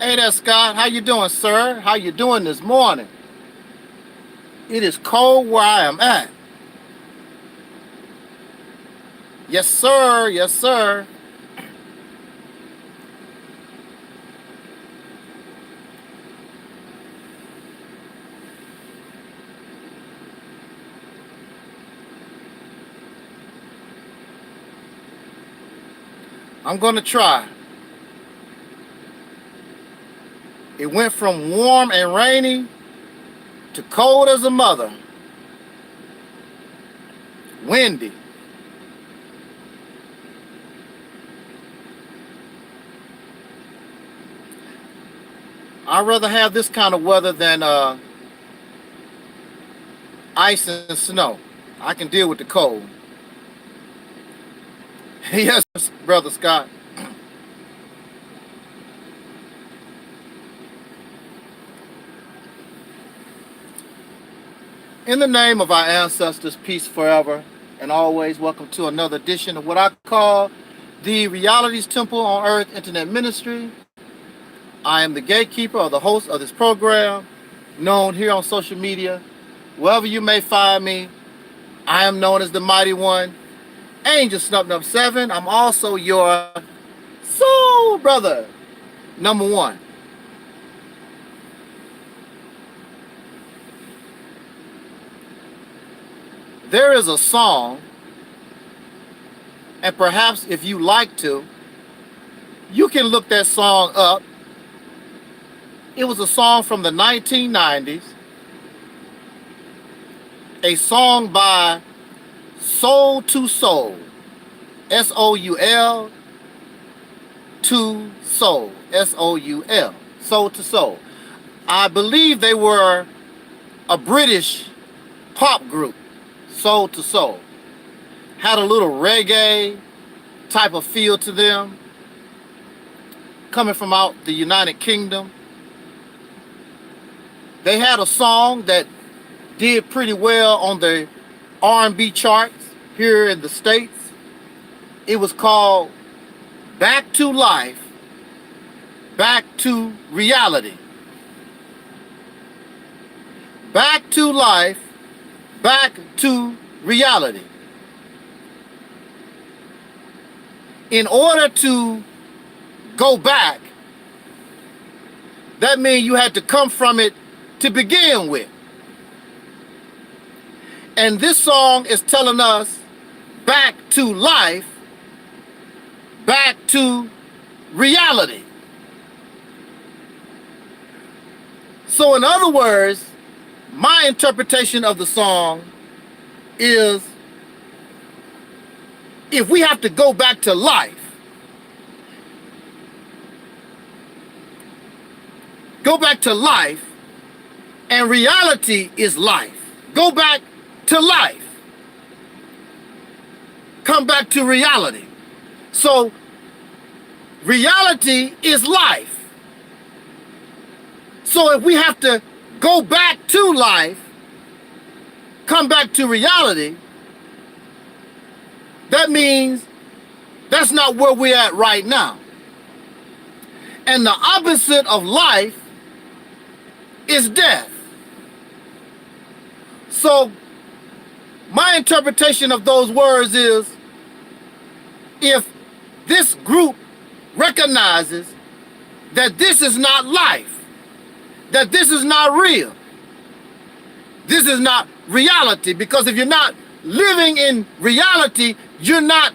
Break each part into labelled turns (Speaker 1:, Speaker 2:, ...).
Speaker 1: Hey there, Scott. How you doing, sir? How you doing this morning? It is cold where I am at. Yes, sir. Yes, sir. I'm going to try. It went from warm and rainy to cold as a mother. Windy. I'd rather have this kind of weather than ice and snow. I can deal with the cold. Yes, Brother Scott. In the name of our ancestors, peace forever and always. Welcome to another edition of what I call the Reality's Temple on Earth Internet Ministry. I am the gatekeeper or the host of this program, known here on social media. Wherever you may find me, I am known as the Mighty One, Angel Snub 7. I'm also your soul brother, number one. There is a song, and perhaps if you like to, you can look that song up. It was a song from the 1990s, a song by Soul to Soul, S-O-U-L to Soul, S-O-U-L, Soul to Soul. I believe they were a British pop group. Soul to Soul. Had a little reggae type of feel to them, coming from out the United Kingdom. They had a song that did pretty well on the R&B charts here in the States. It was called Back to Life, Back to Reality. Back to Life, Back to Reality. In order to go back, that means you had to come from it to begin with. And this song is telling us back to life, back to reality. So in other words, my interpretation of the song is, if we have to go back to life, and reality is life. Go back to life. Come back to reality. So reality is life. So if we have to go back to life, come back to reality, that means that's not where we're at right now. And the opposite of life is death. So my interpretation of those words is, if this group recognizes that this is not life, that this is not real, this is not reality, because if you're not living in reality, you're not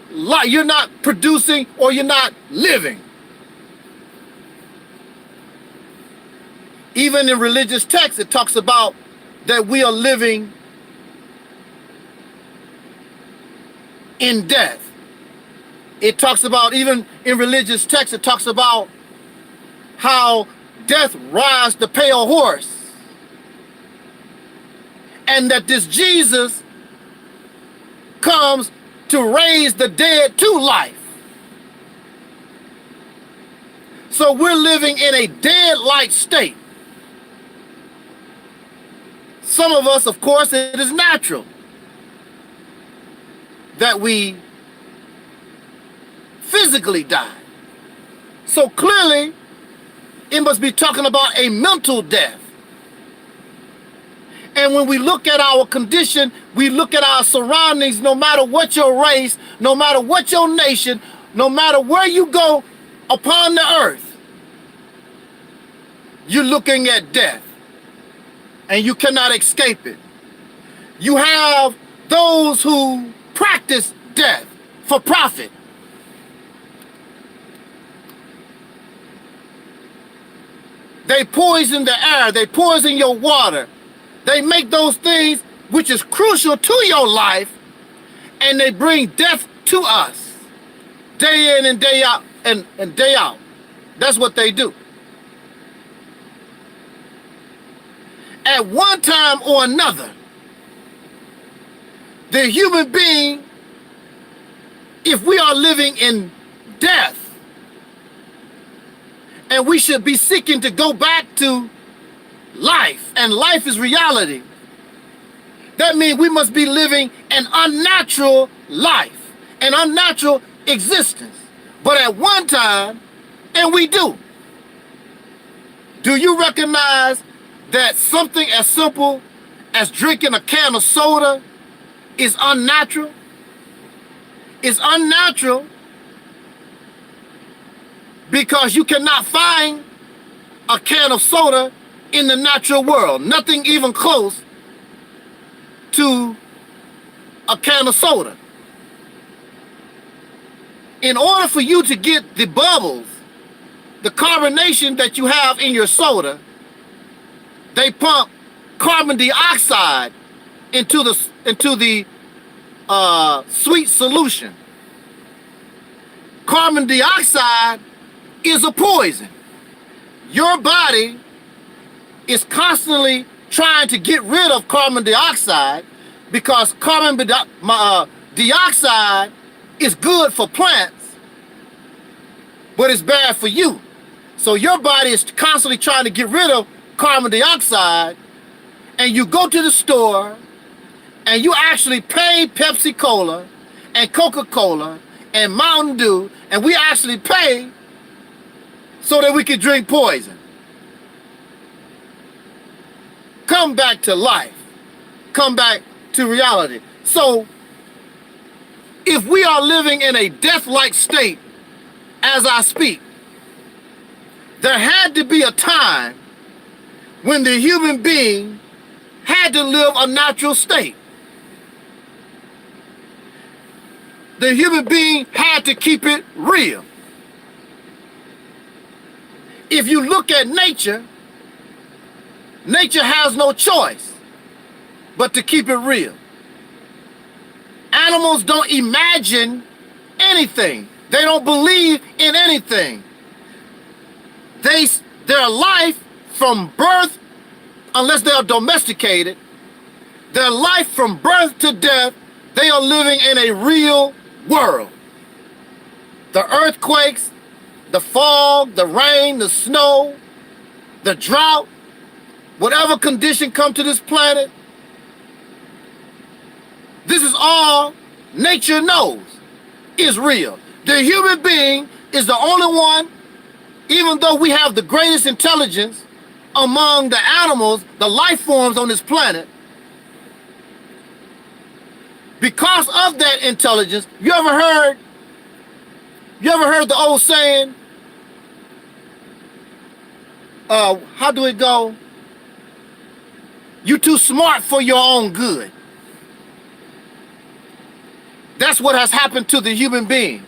Speaker 1: producing, or you're not living. Even in religious texts, it talks about that we are living in death. It talks about, even in religious texts, it talks about how death rides the pale horse, and that this Jesus comes to raise the dead to life. So we're living in a dead-like state. Some of us, of course, it is natural that we physically die. So clearly, It must be talking about a mental death. And when we look at our condition, we look at our surroundings, no matter what your race, no matter what your nation, no matter where you go upon the earth, you're looking at death. And you cannot escape it. You have those who practice death for profit. They poison the air, they poison your water. They make those things which is crucial to your life, and they bring death to us day in and day out and day out. That's what they do. At one time or another, the human being, if we are living in death, and we should be seeking to go back to life, and life is reality, that means we must be living an unnatural life, an unnatural existence. But at one time, and we do. Do you recognize that something as simple as drinking a can of soda is unnatural? It's unnatural because you cannot find a can of soda in the natural world. Nothing even close to a can of soda. In order for you to get the bubbles, the carbonation that you have in your soda, they pump carbon dioxide into the sweet solution. Carbon dioxide is a poison. Your body is constantly trying to get rid of carbon dioxide because carbon dioxide is good for plants, but it's bad for you. So your body is constantly trying to get rid of carbon dioxide, and you go to the store and you actually pay Pepsi Cola and Coca-Cola and Mountain Dew, and we actually pay so that we can drink poison. Come back to life. Come back to reality. So if we are living in a death-like state as I speak, there had to be a time when the human being had to live a natural state. The human being had to keep it real. If you look at nature, nature has no choice but to keep it real. Animals don't imagine anything. They don't believe in anything. Their life from birth, unless they are domesticated, their life from birth to death, they are living in a real world. The earthquakes, the fog, the rain, the snow, the drought, whatever condition come to this planet, this is all nature knows is real. The human being is the only one, even though we have the greatest intelligence among the animals, the life forms on this planet, because of that intelligence, you ever heard the old saying, how do it go? You too smart for your own good. That's what has happened to the human being.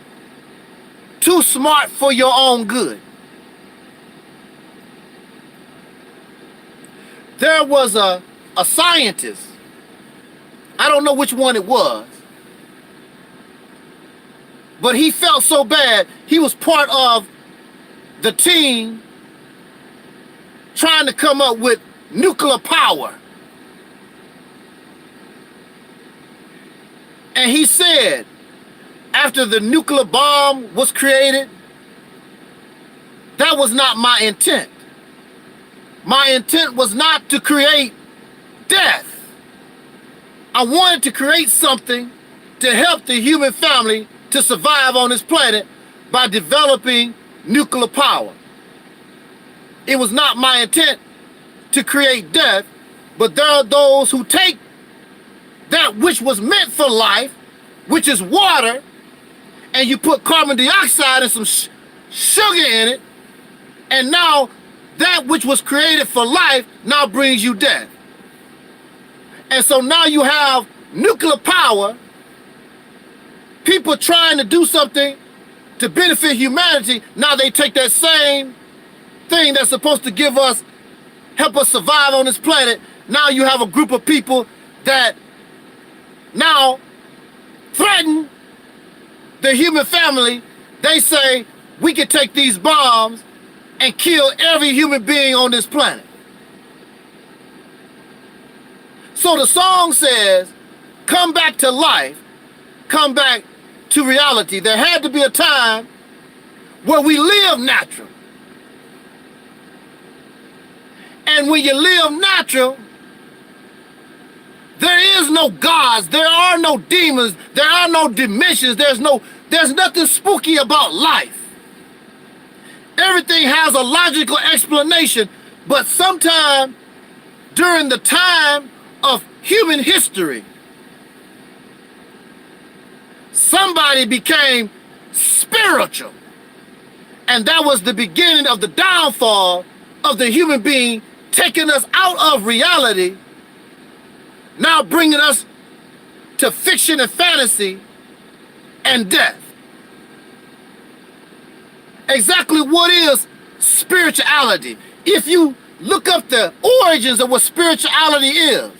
Speaker 1: Too smart for your own good. There was a scientist, I don't know which one it was, but he felt so bad, he was part of the team trying to come up with nuclear power. And he said, after the nuclear bomb was created, that was not my intent. My intent was not to create death. I wanted to create something to help the human family to survive on this planet by developing nuclear power. It was not my intent to create death, but there are those who take that which was meant for life, which is water, and you put carbon dioxide and some sugar in it, and now that which was created for life now brings you death. And so now you have nuclear power, people trying to do something to benefit humanity. Now they take that same thing that's supposed to help us survive on this planet. Now you have a group of people that now threaten the human family. They say, we can take these bombs and kill every human being on this planet. So the song says, come back to life, come back to reality. There had to be a time where we live natural. And when you live natural, there is no gods, there are no demons, there are no dimensions, there's nothing spooky about life. Everything has a logical explanation, but sometime during the time of human history, somebody became spiritual. And that was the beginning of the downfall of the human being, taking us out of reality, now bringing us to fiction and fantasy and death. Exactly what is spirituality? If you look up the origins of what spirituality is,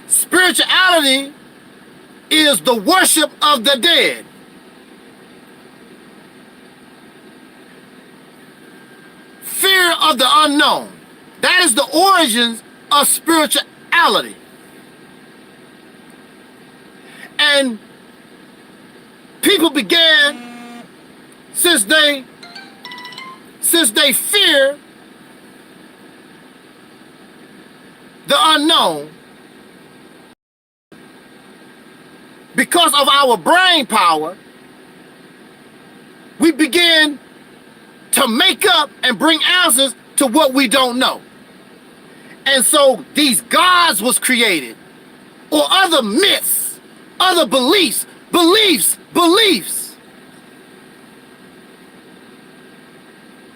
Speaker 1: spirituality is the worship of the dead. Fear of the unknown. That is the origins of spirituality. And people began, since they fear the unknown, because of our brain power, we begin to make up and bring answers to what we don't know. And so these gods was created, or other myths, other beliefs.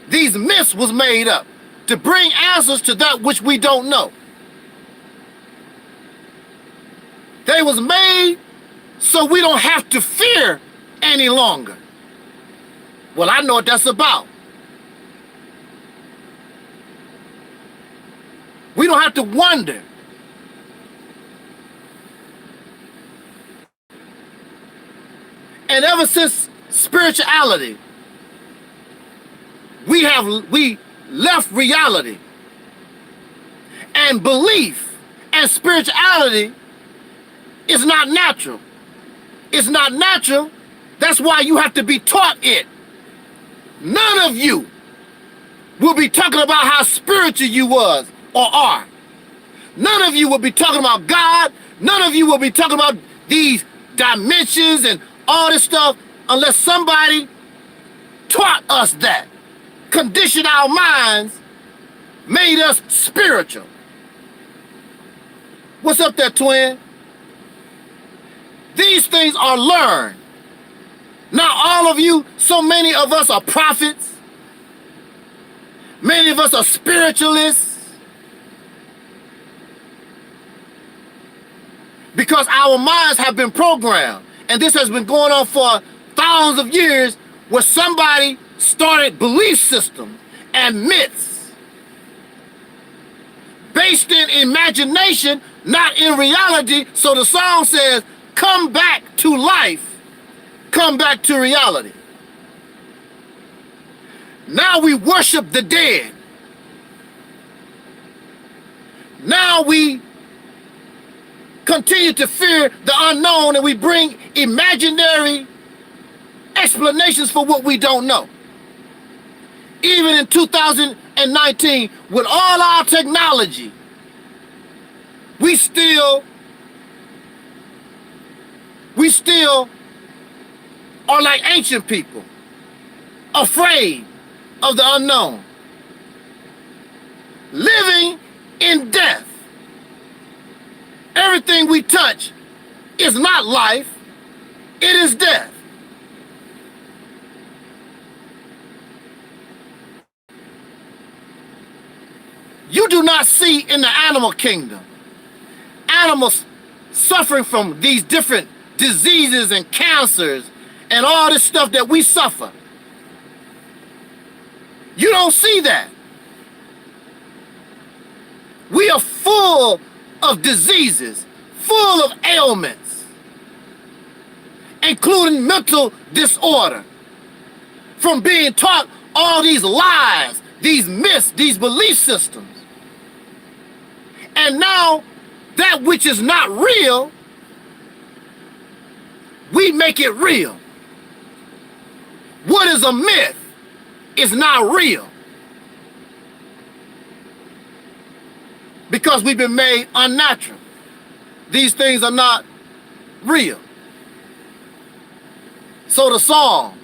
Speaker 1: These myths was made up to bring answers to that which we don't know. They was made so we don't have to fear any longer. Well, I know what that's about. We don't have to wonder. And ever since spirituality, we left reality. And belief and spirituality is not natural. It's not natural. That's why you have to be taught it. None of you will be talking about how spiritual you was or are. None of you will be talking about God. None of you will be talking about these dimensions and all this stuff unless somebody taught us that, conditioned our minds, made us spiritual. What's up there, twin? These things are learned. Not all of you, so many of us are prophets. Many of us are spiritualists. Because our minds have been programmed. And this has been going on for thousands of years, where somebody started belief systems and myths based in imagination, not in reality. So the song says, come back to life, come back to reality. Now we worship the dead. Now we continue to fear the unknown, and we bring imaginary explanations for what we don't know. Even in 2019, with all our technology, we still are like ancient people, afraid of the unknown. everything we touch is not life, it is death. You do not see in the animal kingdom animals suffering from these different diseases and cancers and all this stuff that we suffer. You don't see that. We are full of diseases, full of ailments, including mental disorder, from being taught all these lies, these myths, these belief systems. And now, that which is not real, we make it real. What is a myth is not real, because we've been made unnatural. These things are not real. So the song,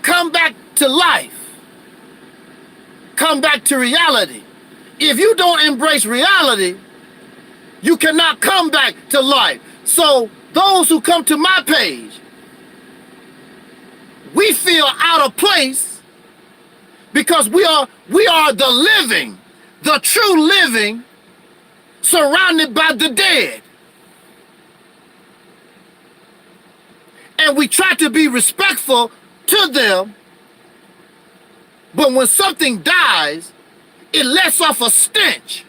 Speaker 1: come back to life, come back to reality. If you don't embrace reality, you cannot come back to life. So those who come to my page, we feel out of place because we are the living, the true living, surrounded by the dead. And we try to be respectful to them, but when something dies, it lets off a stench.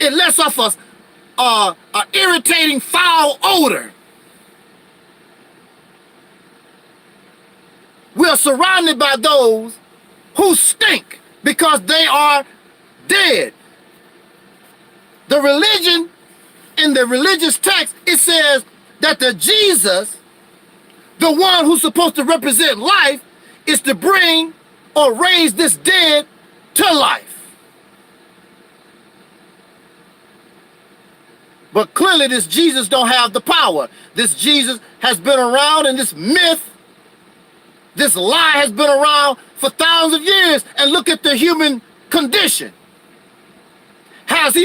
Speaker 1: It lets off a irritating foul odor. We are surrounded by those who stink because they are dead. The religion, in the religious text, it says that the Jesus, the one who's supposed to represent life, is to bring or raise this dead to life. But clearly this Jesus don't have the power. This Jesus has been around, and this myth, this lie has been around for thousands of years. And look at the human condition. Has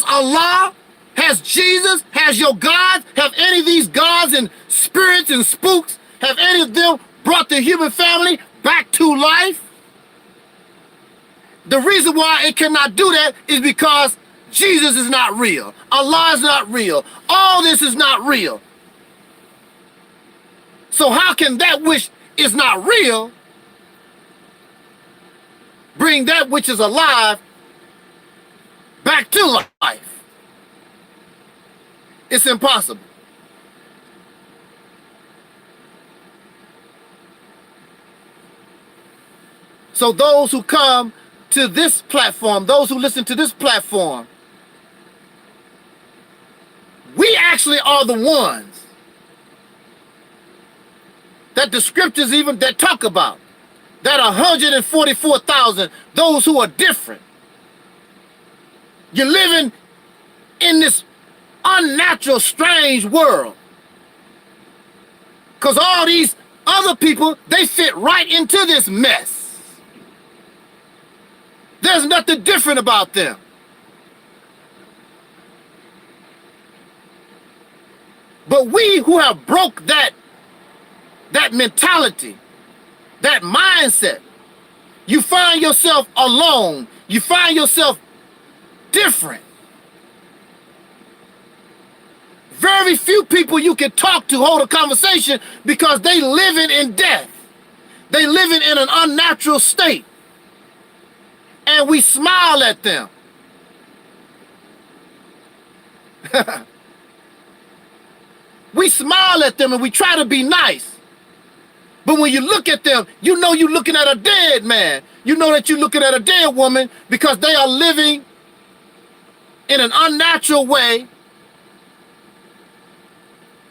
Speaker 1: Allah, has Jesus, has your gods, have any of these gods and spirits and spooks, have any of them brought the human family back to life? The reason why it cannot do that is because Jesus is not real. Allah is not real. All this is not real. So how can that which is not real bring that which is alive back to life? It's impossible. So those who come to this platform, those who listen to this platform, we actually are the ones that the scriptures even that talk about, that 144,000, those who are different. You're living in this unnatural, strange world. Because all these other people, they fit right into this mess. There's nothing different about them. But we who have broke that mentality, that mindset, you find yourself alone. You find yourself different. Very few people you can talk to, hold a conversation, because they living in death. They living in an unnatural state. And we smile at them. We smile at them and we try to be nice. But when you look at them, you know you're looking at a dead man. You know that you're looking at a dead woman, because they are living in an unnatural way.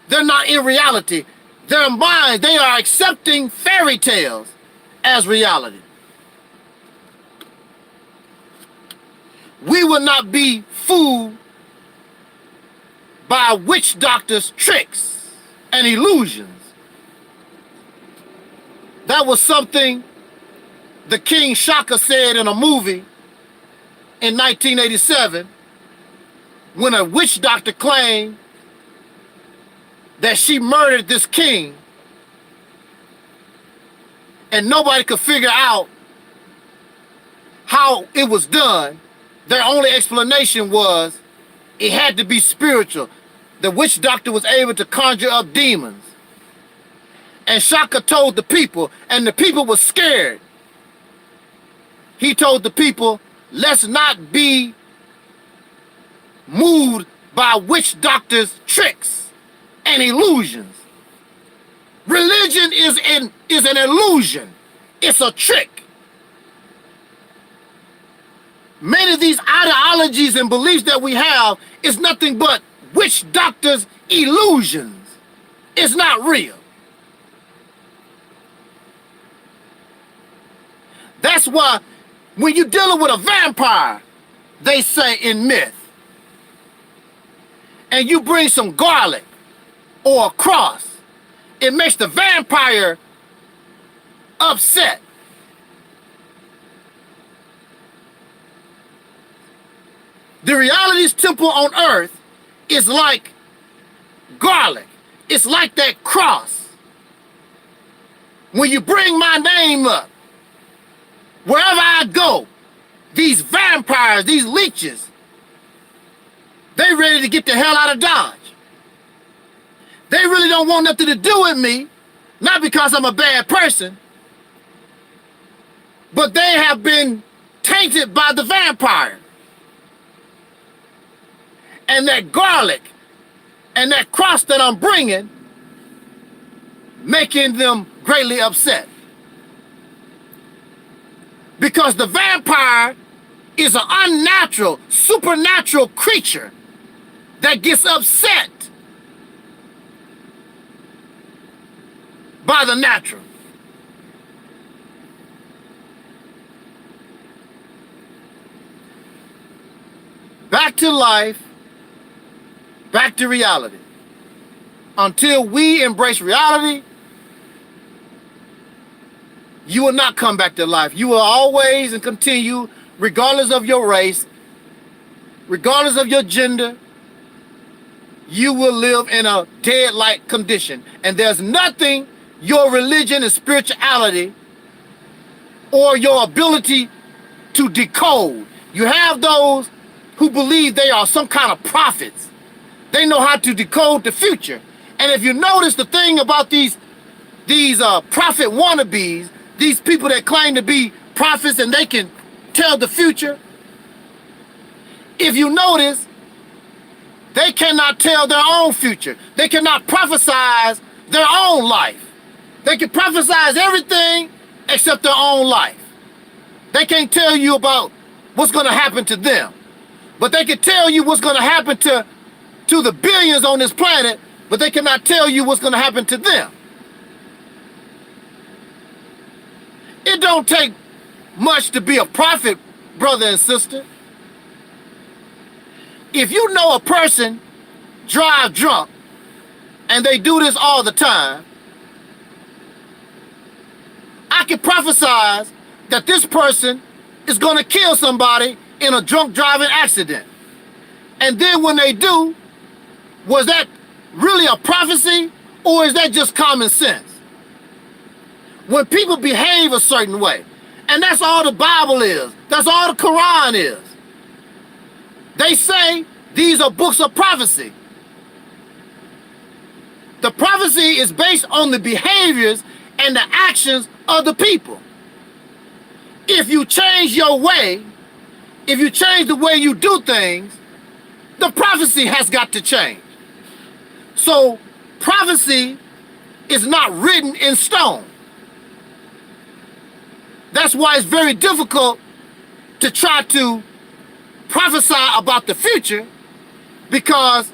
Speaker 1: They're not in reality. Their minds, they are accepting fairy tales as reality. We will not be fooled by witch doctors' tricks and illusions. That was something the King Shaka said in a movie in 1987 when a witch doctor claimed that she murdered this king and nobody could figure out how it was done, their only explanation was it had to be spiritual. The witch doctor was able to conjure up demons. And Shaka told the people, and the people were scared. He told the people, let's not be moved by witch doctors' tricks and illusions. Religion is an illusion. It's a trick. Many of these ideologies and beliefs that we have is nothing but witch doctors' illusions. It's not real. That's why when you're dealing with a vampire, they say in myth, and you bring some garlic or a cross, it makes the vampire upset. The reality's temple on earth is like garlic. It's like that cross. When you bring my name up, wherever I go, these vampires, these leeches, they ready to get the hell out of Dodge. They really don't want nothing to do with me, not because I'm a bad person, but they have been tainted by the vampire. And that garlic and that cross that I'm bringing, making them greatly upset. Because the vampire is an unnatural, supernatural creature that gets upset by the natural. Back to life, back to reality. Until we embrace reality, you will not come back to life. You will always and continue, regardless of your race, regardless of your gender, you will live in a dead-like condition. And there's nothing your religion and spirituality or your ability to decode. You have those who believe they are some kind of prophets. They know how to decode the future. And if you notice the thing about these prophet wannabes, these people that claim to be prophets and they can tell the future, if you notice, they cannot tell their own future. They cannot prophesize their own life. They can prophesize everything except their own life. They can't tell you about what's going to happen to them. But they can tell you what's going to happen to the billions on this planet, but they cannot tell you what's going to happen to them. It don't take much to be a prophet, brother and sister. If you know a person drive drunk, and they do this all the time, I can prophesize that this person is going to kill somebody in a drunk driving accident. And then when they do, was that really a prophecy, or is that just common sense? When people behave a certain way, and that's all the Bible is, that's all the Quran is. They say these are books of prophecy. The prophecy is based on the behaviors and the actions of the people. If you change your way, if you change the way you do things, the prophecy has got to change. So prophecy is not written in stone. That's why it's very difficult to try to prophesy about the future, because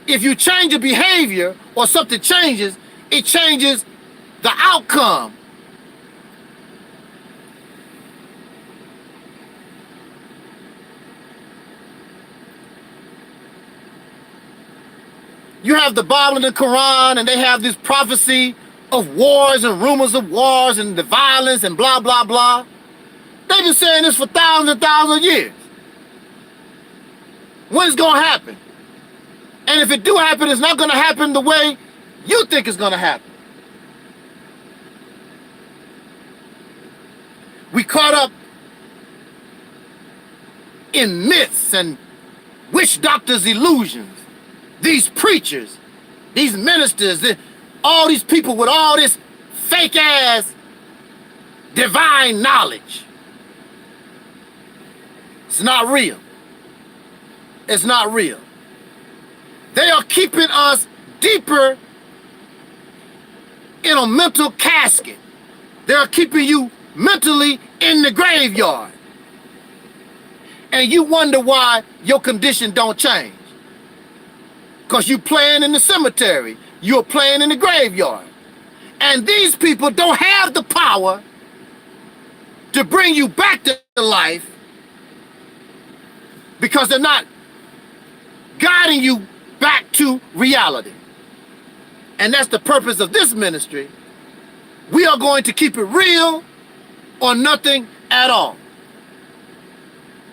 Speaker 1: if you change a behavior or something changes, it changes the outcome. You have the Bible and the Quran, and they have this prophecy of wars and rumors of wars and the violence and blah, blah, blah. They've been saying this for thousands and thousands of years. when it's going to happen. And if it do happen, it's not going to happen the way you think it's going to happen. We caught up in myths and witch doctors' illusions. These preachers, these ministers, all these people with all this fake ass divine knowledge. It's not real. It's not real. They are keeping us deeper in a mental casket. They are keeping you mentally in the graveyard. And you wonder why your condition don't change. Because you playing in the cemetery. You're playing in the graveyard. And these people don't have the power to bring you back to life because they're not guiding you back to reality. And that's the purpose of this ministry. We are going to keep it real or nothing at all.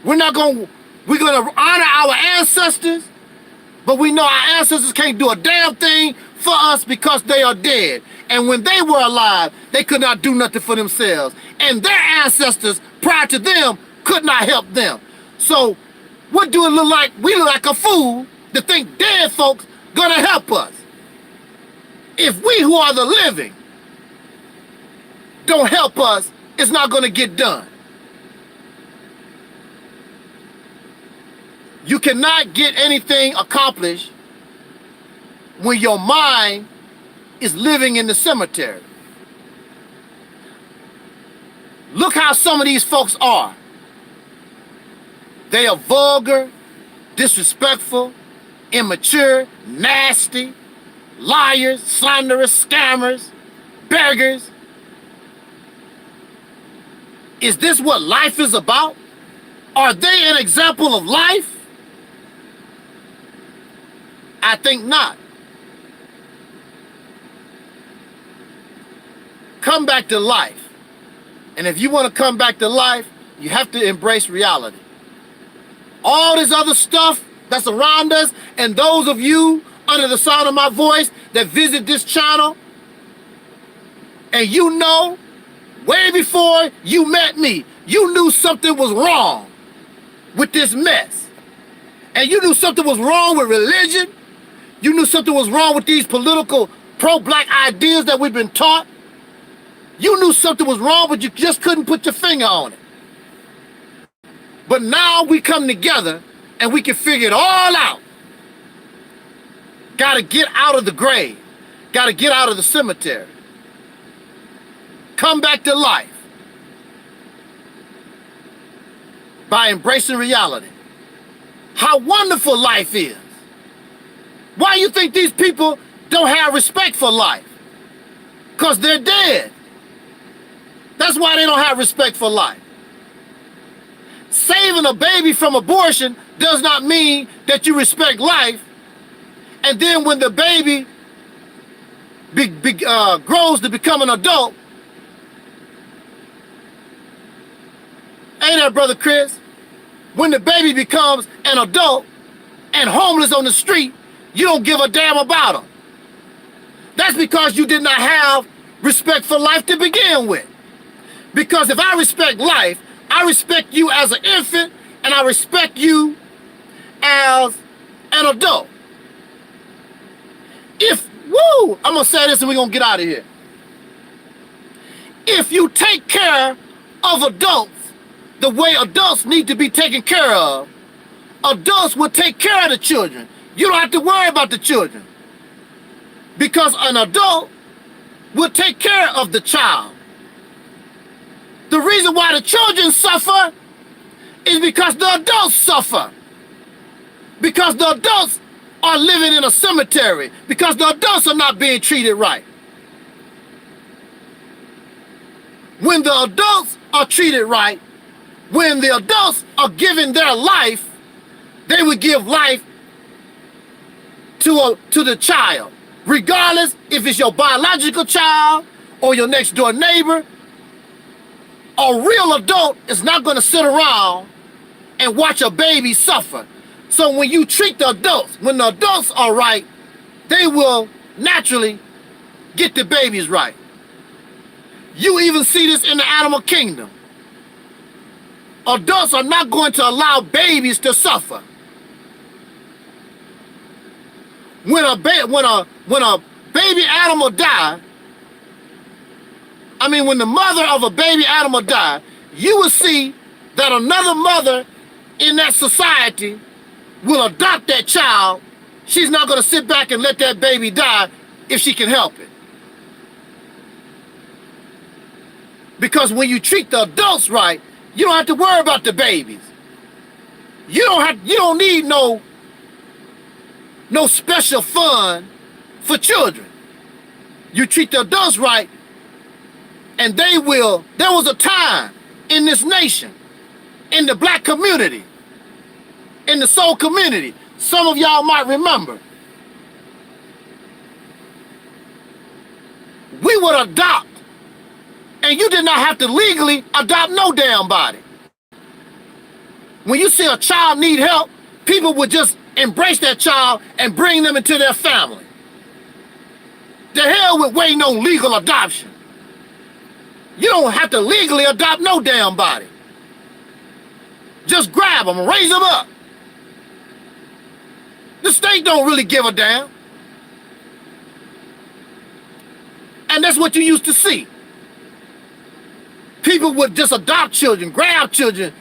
Speaker 1: We're going to honor our ancestors, but we know our ancestors can't do a damn thing for us because they are dead. And when they were alive, they could not do nothing for themselves. And their ancestors prior to them could not help them. So what do it look like? We look like a fool to think dead folks gonna help us. If we who are the living don't help us, it's not gonna get done. You cannot get anything accomplished when your mind is living in the cemetery. Look how some of these folks are. They are vulgar, disrespectful, immature, nasty, liars, slanderers, scammers, beggars. Is this what life is about? Are they an example of life? I think not. Come back to life. And if you want to come back to life, you have to embrace reality. All this other stuff that's around us, and those of you under the sound of my voice that visit this channel, and you know, way before you met me, you knew something was wrong with this mess. And you knew something was wrong with religion. You knew something was wrong with these political pro-black ideas that we've been taught. You knew something was wrong, but you just couldn't put your finger on it. But now we come together and we can figure it all out. Gotta get out of the grave. Gotta get out of the cemetery. Come back to life by embracing reality. How wonderful life is. Why you think these people don't have respect for life? Because they're dead. That's why they don't have respect for life. Saving a baby from abortion does not mean that you respect life. And then when the baby grows to become an adult, ain't that, Brother Chris? When the baby becomes an adult and homeless on the street, you don't give a damn about them. That's because you did not have respect for life to begin with. Because if I respect life, I respect you as an infant, and I respect you as an adult. I'm gonna say this and we're gonna get out of here. If you take care of adults the way adults need to be taken care of, adults will take care of the children. You don't have to worry about the children. Because an adult will take care of the child. The reason why the children suffer is because the adults suffer. Because the adults are living in a cemetery. Because the adults are not being treated right. When the adults are treated right, when the adults are given their life, they would give life to the child. Regardless if it's your biological child or your next door neighbor, a real adult is not going to sit around and watch a baby suffer. So when you treat the adults, when the adults are right, they will naturally get the babies right. You even see this in the animal kingdom. Adults are not going to allow babies to suffer. When a baby animal die, when the mother of a baby animal die, you will see that another mother in that society will adopt that child. She's not going to sit back and let that baby die if she can help it. Because when you treat the adults right, you don't have to worry about the babies. You don't need no special fund for children. You treat the adults right, and they will. There was a time in this nation, in the black community, in the soul community, some of y'all might remember, we would adopt, and you did not have to legally adopt no damn body. When you see a child need help, people would just embrace that child and bring them into their family. The hell with waiting on legal adoption. You don't have to legally adopt no damn body. Just grab them and raise them up. The state don't really give a damn. And that's what you used to see. People would just adopt children, grab children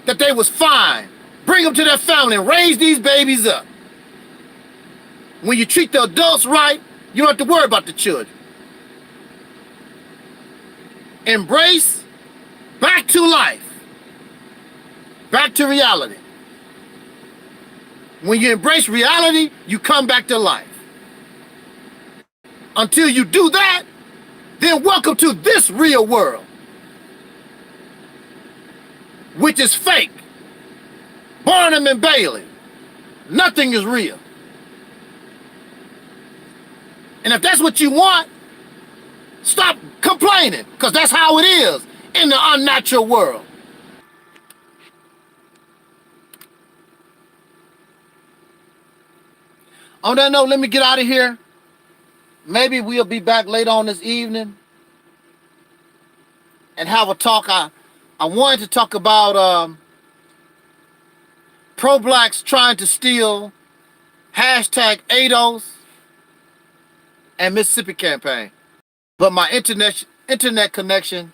Speaker 1: that they was fine, bring them to their family and raise these babies up. When you treat the adults right, you don't have to worry about the children. Embrace back to life, back to reality. When you embrace reality, you come back to life. Until you do that, then welcome to this real world, which is fake. Barnum and Bailey. Nothing is real. And if that's what you want, stop complaining, because that's how it is in the unnatural world. On that note, let me get out of here. Maybe we'll be back later on this evening and have a talk. I wanted to talk about pro-blacks trying to steal hashtag ADOS and Mississippi campaign. But my internet connection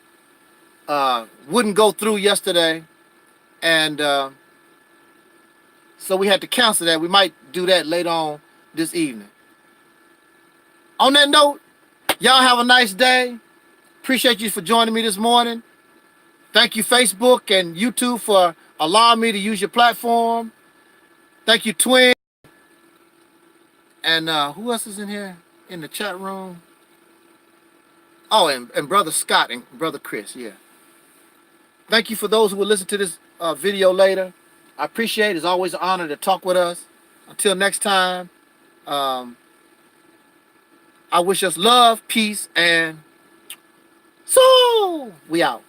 Speaker 1: wouldn't go through yesterday, and so we had to cancel that. We might do that later on this evening. On that note, y'all have a nice day. Appreciate you for joining me this morning. Thank you, Facebook and YouTube, for allowing me to use your platform. Thank you, Twin. And who else is in here in the chat room? Oh, and Brother Scott and Brother Chris, yeah. Thank you for those who will listen to this video later. I appreciate it. It's always an honor to talk with us. Until next time, I wish us love, peace, and so we out.